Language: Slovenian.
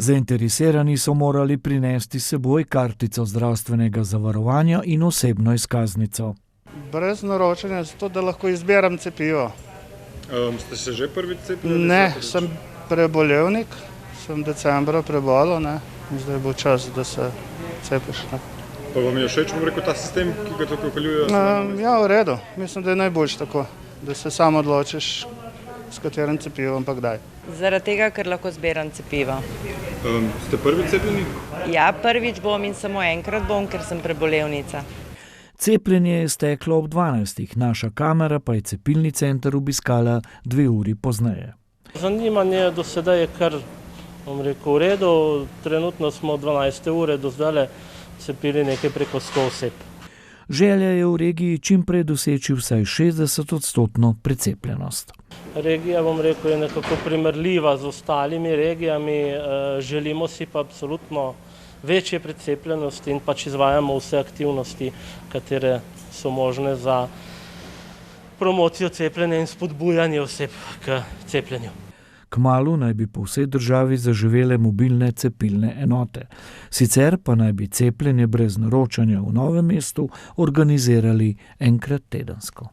Zainteresirani so morali prinesti s seboj kartico zdravstvenega zavarovanja in osebno izkaznico. Brez naročanja, zato da lahko izbiram cepivo. Ste se že prvič cepili? Ne, sem prebolevnik, sem decembra prebolel, zdaj bo čas, da se cepiš. Pa vam je všeč, ta sistem, ki ga tukaj vpeljujejo? Ja, v redu. Mislim, da je najboljše tako, da se sam odločiš, s katerim cepivom pa kdaj. Zaradi tega, ker lahko zbiram cepivo. Ste prvič cepljeni? Ja, prvič bom in samo enkrat bom, ker sem prebolevnica. Cepljenje je steklo ob 12. Naša kamera pa je cepilni center obiskala 2 uri pozneje. Zanimanje do sedaj je kar, v redu. Trenutno smo od 12. ure do zdaj cepili nekaj preko 100 oseb. Želja je v regiji čim prej doseči vsaj 60% precepljenost. Regija, je nekako primerljiva z ostalimi regijami. Želimo si pa absolutno večje precepljenosti in pač izvajamo vse aktivnosti, katere so možne za promocijo cepljenja in spodbujanje oseb k cepljenju. Kmalu naj bi po vsej državi zaživele mobilne cepilne enote. Sicer pa naj bi cepljenje brez naročanja v Novem mestu organizirali enkrat tedensko.